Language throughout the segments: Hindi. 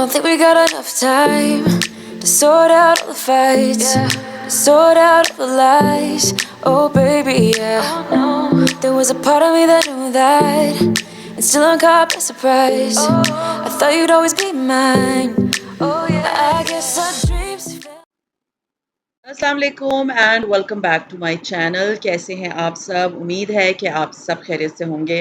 Don't think we got enough time to sort out all the fights, to sort out all the lies. Oh baby, yeah. Oh no. There was a part of me that knew that, and still I'm caught by surprise. I thought you'd always be mine. Oh yeah. I guess our dreams. अस्सलाम वालेकुम and welcome back to my channel. कैसे हैं आप सब? उम्मीद है कि आप सब खैरियत से होंगे।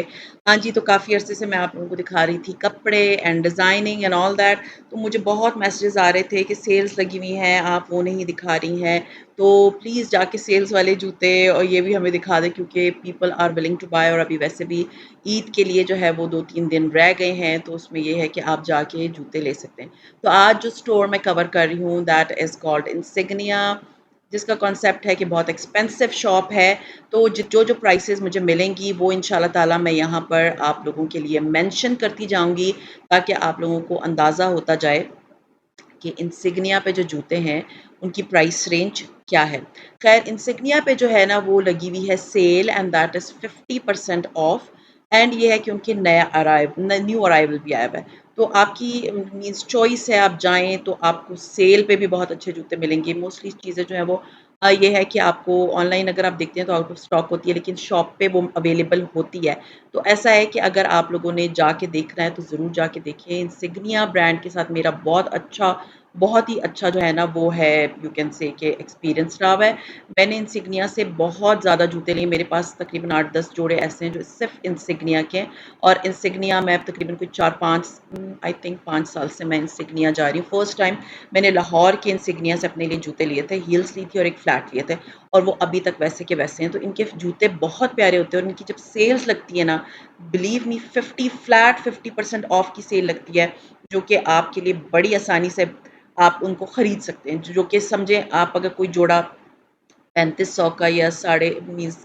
हाँ जी, तो काफ़ी अरसे से मैं आप लोगों को दिखा रही थी कपड़े and designing and all that. तो मुझे बहुत मैसेजेस आ रहे थे कि सेल्स लगी हुई हैं, आप वो नहीं दिखा रही हैं। तो प्लीज़ जाके सेल्स वाले जूते और ये भी हमें दिखा दें, क्योंकि people are willing to buy. और अभी वैसे भी ईद के लिए जो है वो 2-3 दिन रह गए हैं, तो उसमें ये है कि आप जाके जूते ले सकते हैं। तो आज जो स्टोर मैं कवर कर रही हूँ दैट इज़ कॉल्ड इंसिग्निया, जिसका कॉन्सेप्ट है कि बहुत एक्सपेंसिव शॉप है। तो जो प्राइसेस मुझे मिलेंगी वो इंशाल्लाह ताला मैं यहाँ पर आप लोगों के लिए मेंशन करती जाऊँगी, ताकि आप लोगों को अंदाज़ा होता जाए कि इंसिग्निया पे जो जूते हैं उनकी प्राइस रेंज क्या है। खैर, इंसिग्निया पे जो है ना वो लगी हुई है sale and that is 50% off. And ये है कि उनके न्यू अराइवल भी आया हुआ है। तो आपकी मीन्स चॉइस है, आप जाएँ तो आपको सेल पे भी बहुत अच्छे जूते मिलेंगे। मोस्टली चीज़ें जो हैं वो ये है कि आपको ऑनलाइन अगर आप देखते हैं तो आउट ऑफ स्टॉक होती है, लेकिन शॉप पे वो अवेलेबल होती है। तो ऐसा है कि अगर आप लोगों ने जाके देखना है तो ज़रूर जाके देखिए। इंसिग्निया ब्रांड के साथ मेरा बहुत ही अच्छा जो है ना वो है, यू कैन से कि एक्सपीरियंस रहा हुआ है। मैंने इंसिग्निया से बहुत ज़्यादा जूते लिए, मेरे पास तकरीबन 8-10 जोड़े ऐसे हैं जो सिर्फ़ इंसिग्निया के हैं। और इंसिग्निया मैं तकरीबन कोई 4-5 आई थिंक 5 साल से मैं इंसिग्निया जा रही हूँ। फर्स्ट टाइम मैंने लाहौर के इंसिग्निया से अपने लिए जूते लिए थे, हील्स ली थी और एक फ्लैट लिए थे, और वो अभी तक वैसे के वैसे हैं। तो इनके जूते बहुत प्यारे होते हैं, और इनकी जब सेल्स लगती है ना, बिलीव मी 50% ऑफ की सेल लगती है, जो कि आपके लिए बड़ी आसानी से आप उनको खरीद सकते हैं। जो कि समझें, आप अगर कोई जोड़ा 3500 का या साढ़े मीन्स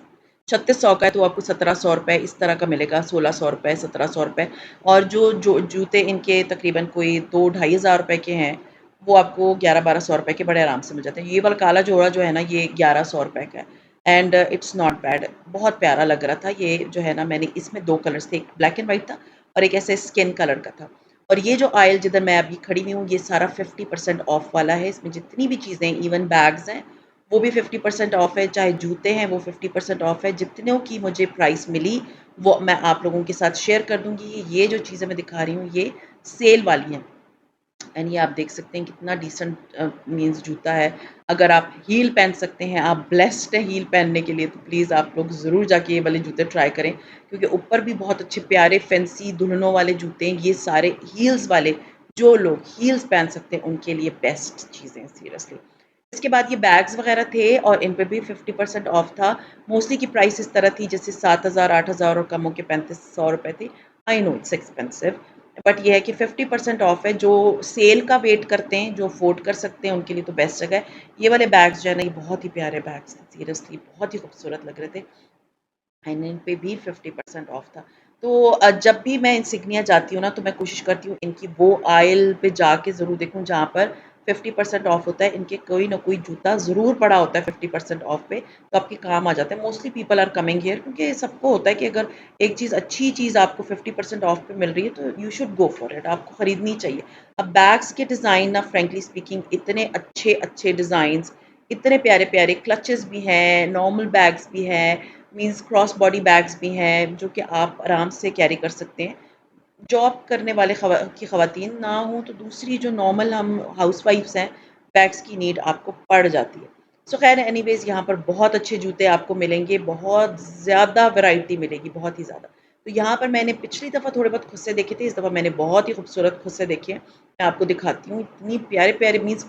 3600 का है, तो आपको 1700 रुपये इस तरह का मिलेगा, 1600 रुपये, 1700 रुपये। और जो जूते इनके तकरीबन कोई 2-ढाई हज़ार रुपये के हैं, वो आपको 11-1200 रुपये के बड़े आराम से मिल जाते हैं। ये वाला काला जोड़ा जो है ना, ये 1100 रुपये का है। एंड इट्स नॉट बैड, बहुत प्यारा लग रहा था। ये जो है ना, मैंने इसमें 2 कलर्स थे, एक ब्लैक एंड वाइट था और एक ऐसे स्किन कलर का था। और ये जो आयल जिधर मैं अभी खड़ी हुई हूँ, ये सारा 50% ऑफ वाला है। इसमें जितनी भी चीज़ें, इवन बैग्स हैं, वो भी 50% ऑफ है, चाहे जूते हैं वो 50% ऑफ है। जितनों की मुझे प्राइस मिली वो मैं आप लोगों के साथ शेयर कर दूँगी। ये जो चीज़ें मैं दिखा रही हूँ ये सेल वाली हैं। एंड ये आप देख सकते हैं कितना डिसेंट मीन्स जूता है। अगर आप हील पहन सकते हैं, आप ब्लेस्ड हैं हील पहनने के लिए, तो प्लीज़ आप लोग ज़रूर जाके ये वाले जूते ट्राई करें, क्योंकि ऊपर भी बहुत अच्छे प्यारे फैंसी दुल्हनों वाले जूते हैं। ये सारे हील्स वाले, जो लोग हील्स पहन सकते हैं उनके लिए बेस्ट चीज़ें हैं सीरियसली। इसके बाद ये बैग्स वगैरह थे और इन पे भी 50% ऑफ था। मोस्टली की प्राइस इस तरह थी जैसे 7,000, 8,000 और कम होके 3500 रुपए थी। I know it's expensive, but ये है कि 50% ऑफ है। जो सेल का वेट करते हैं, जो अफोर्ड कर सकते हैं, उनके लिए तो बेस्ट जगह है। ये वाले बैग्स जो है ना, ये बहुत ही प्यारे बैग्स थे, सीरियसली बहुत ही खूबसूरत लग रहे थे। एंड इन पे भी 50% ऑफ था। तो जब भी मैं इंसिग्निया जाती हूँ ना, तो मैं कोशिश करती हूँ इनकी वो आइल पे जाके ज़रूर देखूँ जहाँ पर 50% ऑफ होता है। इनके कोई ना कोई जूता ज़रूर पड़ा होता है 50% ऑफ पे, तो आपके काम आ जाता है। Mostly people are coming here, क्योंकि सबको होता है कि अगर एक चीज़, अच्छी चीज़ आपको 50% ऑफ पे मिल रही है तो you should go for it, आपको खरीदनी चाहिए। अब बैग्स के डिज़ाइन ना, फ्रेंकली स्पीकिंग, इतने अच्छे डिज़ाइंस, इतने प्यारे-प्यारे क्लचेस भी हैं, नॉर्मल बैग्स भी हैं, मीन्स क्रॉस बॉडी बैग्स भी हैं, जो कि आप आराम से कैरी कर सकते हैं। जॉब करने वाले ख़वातीन ना हों, तो दूसरी जो नॉर्मल हम हाउसवाइफ्स हैं, बैग्स की नीड आपको पड़ जाती है। सो ख़ैर एनीवेज़, यहाँ पर बहुत अच्छे जूते आपको मिलेंगे, बहुत ज़्यादा वैरायटी मिलेगी, बहुत ही ज़्यादा। तो यहाँ पर मैंने पिछली दफ़ा थोड़े बहुत खुस्से देखे थे, इस दफ़ा मैंने बहुत ही खूबसूरत खुस्से देखे हैं। मैं आपको दिखाती हूँ, इतनी प्यारे-प्यारे, मीन्स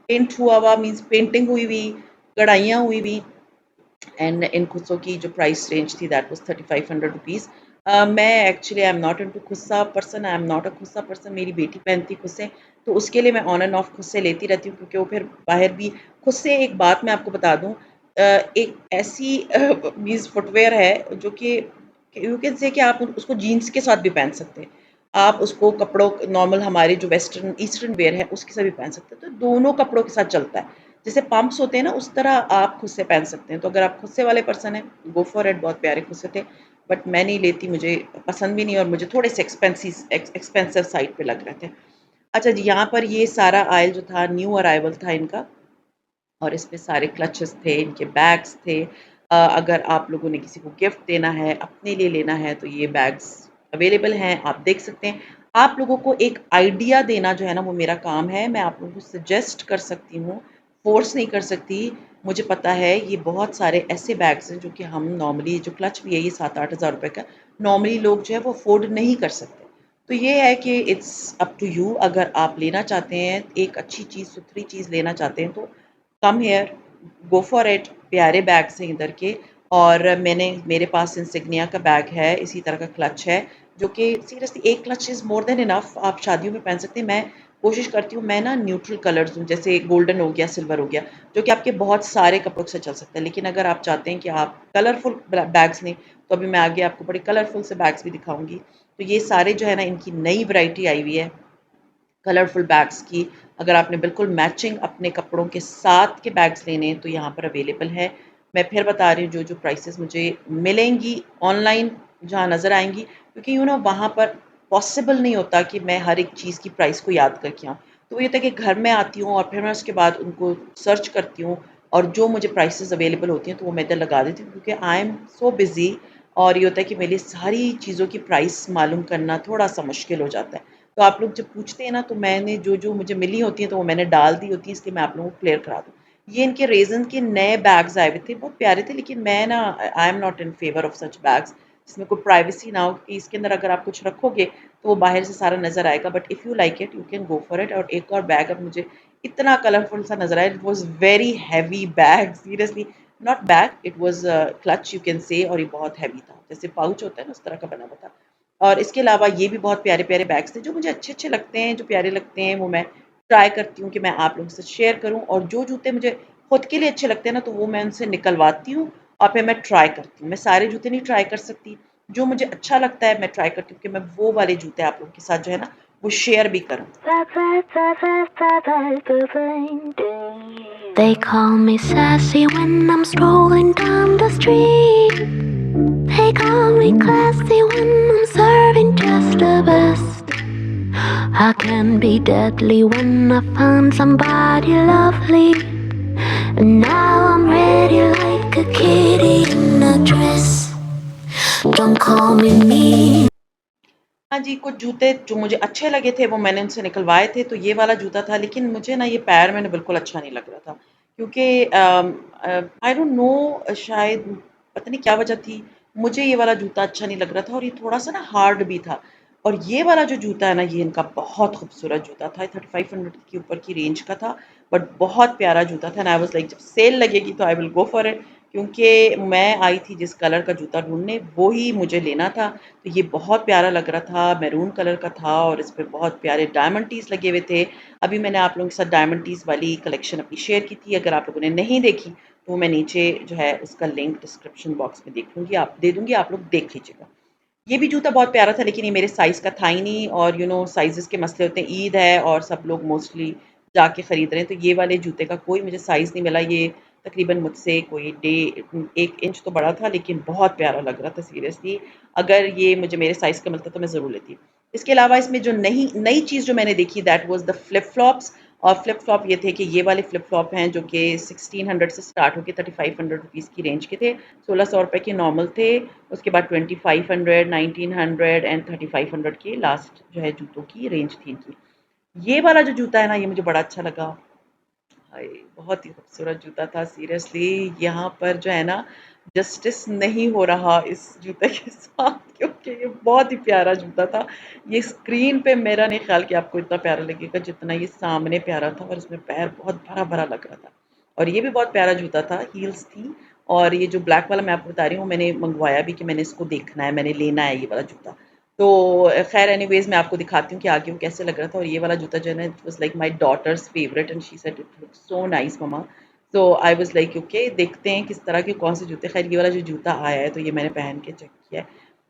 पेंट हुआ हुआ, मीन्स पेंटिंग हुई हुई, कढ़ाइयाँ हुई हुई। एंड इन खुस्सों की जो प्राइस रेंज थी दैट वाज़ 3500 रुपीज़। मैं actually I am not into khussa person, I am not a khussa person. मेरी बेटी पहनती खुस्से, तो उसके लिए मैं ऑन एंड ऑफ खुस्से लेती रहती हूँ, क्योंकि वो फिर बाहर भी खुस्से। एक बात मैं आपको बता दूँ, एक ऐसी मीन्स फुटवियर है जो कि यू कैन से कि आप उसको जीन्स के साथ भी पहन सकते हैं। आप उसको कपड़ों नॉर्मल हमारे जो वेस्टर्न ईस्टर्न वेयर है उसके साथ भी पहन सकते हैं, तो दोनों कपड़ों के साथ चलता है। जैसे पम्प्स होते हैं ना, उस तरह आप खुद से पहन सकते हैं। तो अगर आप खुद से वाले पर्सन हैं, गो फॉर इट। बहुत प्यारे खुद से थे, बट मैं नहीं लेती, मुझे पसंद भी नहीं, और मुझे थोड़े से एक्सपेंसिव साइड पे लग रहे थे। अच्छा जी, यहाँ पर ये सारा आयल जो था न्यू अराइवल था इनका और इसमें सारे क्लचेस थे, इनके बैग्स थे। अगर आप लोगों ने किसी को गिफ्ट देना है, अपने लिए लेना है तो ये बैग्स अवेलेबल हैं, आप देख सकते हैं। आप लोगों को एक आइडिया देना जो है ना वो मेरा काम है, मैं आप लोगों को सजेस्ट कर सकती हूँ, फ़ोर्स नहीं कर सकती। मुझे पता है ये बहुत सारे ऐसे बैग्स हैं जो कि हम नॉर्मली जो क्लच भी है ये 7-8 हज़ार रुपए का, नॉर्मली लोग जो है वो अफ़ोर्ड नहीं कर सकते। तो ये है कि इट्स अप टू यू अगर आप लेना चाहते हैं, एक अच्छी चीज़, सुथरी चीज़ लेना चाहते हैं तो come here, go for it. प्यारे बैग्स हैं इधर के और मेरे पास इंसिग्निया का बैग है, इसी तरह का क्लच है, जो कि सीरियसली एक clutch is more than enough आप शादियों में पहन सकते हैं। मैं कोशिश करती हूँ मैं ना न्यूट्रल कलर्स दूँ, जैसे गोल्डन हो गया, सिल्वर हो गया, जो कि आपके बहुत सारे कपड़ों से चल सकता है। लेकिन अगर आप चाहते हैं कि आप कलरफुल बैग्स लें, तो अभी मैं आगे आपको बड़े कलरफुल से बैग्स भी दिखाऊँगी। तो ये सारे जो है ना इनकी नई वैरायटी आई हुई है। कलरफुल बैग्स की अगर आपने बिल्कुल मैचिंग अपने कपड़ों के साथ के बैग्स लेने हैं तो यहाँ पर अवेलेबल है। मैं फिर बता रही हूँ जो प्राइसेस मुझे मिलेंगी ऑनलाइन जहाँ नज़र आएँगी क्योंकि वहाँ पर पॉसिबल नहीं होता कि मैं हर एक चीज़ की प्राइस को याद करके आऊँ। तो वो ये होता है कि घर में आती हूँ और फिर मैं उसके बाद उनको सर्च करती हूँ और जो मुझे प्राइसेस अवेलेबल होती हैं तो वो मैं इधर लगा देती हूँ क्योंकि आई एम सो बिज़ी और ये होता है कि मेरे लिए सारी चीज़ों की प्राइस मालूम करना थोड़ा-सा मुश्किल हो जाता है। तो आप लोग जब पूछते हैं ना तो मैंने जो मुझे मिली होती हैं तो वो मैंने डाल दी होती हैं इसलिए मैं आप लोगों को क्लियर करा दूँ। ये इनके रेज़न के नए बैग्स आए हुए थे, बहुत प्यारे थे लेकिन मैं ना I am not in favour of such bags जिसमें कोई प्राइवेसी ना हो कि इसके अंदर अगर आप कुछ रखोगे तो वो बाहर से सारा नज़र आएगा but if you like it you can go for it. और एक और बैग अब मुझे इतना कलरफुल सा नज़र आया, it was very heavy bag seriously not bag it was clutch you can say और ये बहुत हेवी था। जैसे पाउच होता है ना उस तरह का बना हुआ था। और इसके अलावा ये भी बहुत प्यारे-प्यारे बैग्स थे जो मुझे अच्छे-अच्छे लगते हैं, जो प्यारे लगते हैं वो मैं ट्राई करती हूँ कि मैं आप लोगों से शेयर करूँ और जो जूते मुझे खुद के लिए अच्छे लगते हैं ना तो वो मैं उनसे निकलवाती हूँ और फिर मैं ट्राई करती हूँ। मैं सारे जूते नहीं ट्राई कर सकती, जो मुझे अच्छा लगता है मैं ट्राई करती हूँ कि मैं वो वाले जूते आप लोगों के साथ जो है ना वो शेयर भी करूँ। They call me sassy when I'm strolling down the street. They call me classy when I'm serving just the best. I can be deadly when I find somebody lovely. And now I'm ready like a kitty in a dress. Don't call me mean. हाँ जी, कुछ जूते जो मुझे अच्छे लगे थे वो मैंने उनसे निकलवाए थे, तो ये वाला जूता था लेकिन मुझे ना ये पैर में ना बिल्कुल अच्छा नहीं लग रहा था। क्योंकि आई डोंट नो शायद पता नहीं क्या वजह थी, मुझे ये वाला जूता अच्छा नहीं लग रहा था और ये थोड़ा-सा ना हार्ड भी था। और ये वाला जो जूता है ना ये इनका बहुत खूबसूरत जूता था, ये 3500 के ऊपर की रेंज का था, बट बहुत प्यारा जूता था एंड आई वाज़ लाइक जब सेल लगेगी तो I will go for it क्योंकि मैं आई थी जिस कलर का जूता ढूँढने वो ही मुझे लेना था। तो ये बहुत प्यारा लग रहा था, मैरून कलर का था और इस पे बहुत प्यारे डायमंड टीज़ लगे हुए थे। अभी मैंने आप लोगों के साथ डायमंड टीज़ वाली कलेक्शन अपनी शेयर की थी, अगर आप लोगों ने नहीं देखी, तो मैं नीचे जो है उसका लिंक डिस्क्रिप्शन बॉक्स में दे दूँगी, आप लोग देख लीजिएगा। ये भी जूता बहुत प्यारा था लेकिन ये मेरे साइज़ का था ही नहीं और साइज़ेज़ के मसले होते हैं, ईद है और सब लोग मोस्टली जाके खरीद रहे हैं, तो ये वाले जूते का कोई मुझे साइज़ नहीं मिला। ये तकरीबन मुझसे कोई 1 इंच तो बड़ा था लेकिन बहुत प्यारा लग रहा था सीरियसली। अगर ये मुझे मेरे साइज़ का मिलता तो मैं ज़रूर लेती। इसके अलावा इसमें जो नई नई चीज़ जो मैंने देखी that was the flip flops और फ्लिप फ्लॉप ये थे कि ये वाले फ्लिप फ्लॉप हैं जो कि 1600 से स्टार्ट होके 3500 रुपीज़ की रेंज के थे। 1600 रुपए के नॉर्मल थे, उसके बाद 2500, 1900 एंड 3500 की लास्ट जो है जूतों की रेंज थी इनकी। ये वाला जो जूता है ना ये मुझे बड़ा अच्छा लगा। हाय! बहुत ही खूबसूरत जूता था सीरियसली यहाँ पर जो है ना जस्टिस नहीं हो रहा इस जूते के साथ क्योंकि ये बहुत ही प्यारा जूता था। ये स्क्रीन पे मेरा नहीं ख़्याल कि आपको इतना प्यारा लगेगा जितना ये सामने प्यारा था और इसमें पैर बहुत भरा-भरा लग रहा था। और ये भी बहुत प्यारा जूता था, हील्स थी और ये जो ब्लैक वाला मैं आपको बता रही हूँ मैंने मँगवाया भी कि मैंने इसको देखना है, मैंने लेना है ये वाला जूता। तो ख़ैर एनीवेज़ मैं आपको दिखाती हूँ कि आगे वो कैसे लग रहा था और ये वाला जूता जो है ना it was like my daughter's favourite and she said it looks so nice mama. So I was like okay देखते हैं किस तरह के कौन से जूते ख़ैर ये वाला जो जूता आया है तो ये मैंने पहन के चेक किया है।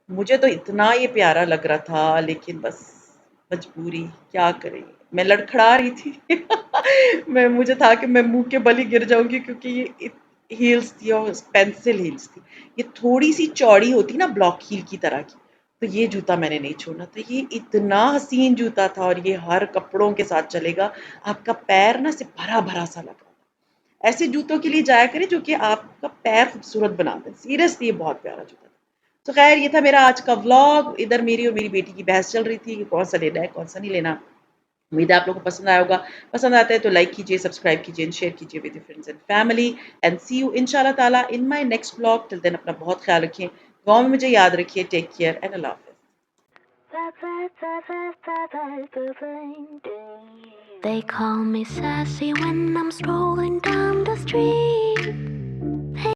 मुझे तो इतना ये प्यारा लग रहा था लेकिन बस मजबूरी क्या करें? मैं लड़खड़ा रही थी। मैं मुझे था कि मैं मुँह के बल ही गिर जाऊँगी क्योंकि ये हील्स थी और पेंसिल हील्स थी। ये थोड़ी-सी चौड़ी होती ना ब्लॉक हील की तरह की, तो ये जूता मैंने नहीं छोड़ना। तो ये इतना हसीन जूता था और ये हर कपड़ों के साथ चलेगा। आपका पैर ना सिर्फ़ भरा-भरा सा लगा। ऐसे जूतों के लिए जाया करें जो कि आपका पैर खूबसूरत बना दें। सीरियसली ये बहुत प्यारा जूता था। तो ख़ैर ये था मेरा आज का व्लॉग। इधर मेरी और मेरी बेटी की बहस चल रही थी कि कौन-सा लेना है, कौन-सा नहीं लेना। उम्मीद है आप लोगों को पसंद आया होगा। पसंद आता है तो लाइक कीजिए, सब्सक्राइब कीजिए एंड शेयर कीजिए with your friends and family and see you इंशाल्लाह ताला in my next vlog. Till then अपना बहुत ख़्याल रखिए। दुआओं में मुझे याद रखिए। टेक केयर एंड अल्लाह हाफ़िज़। They call me sassy when I'm strolling down the street.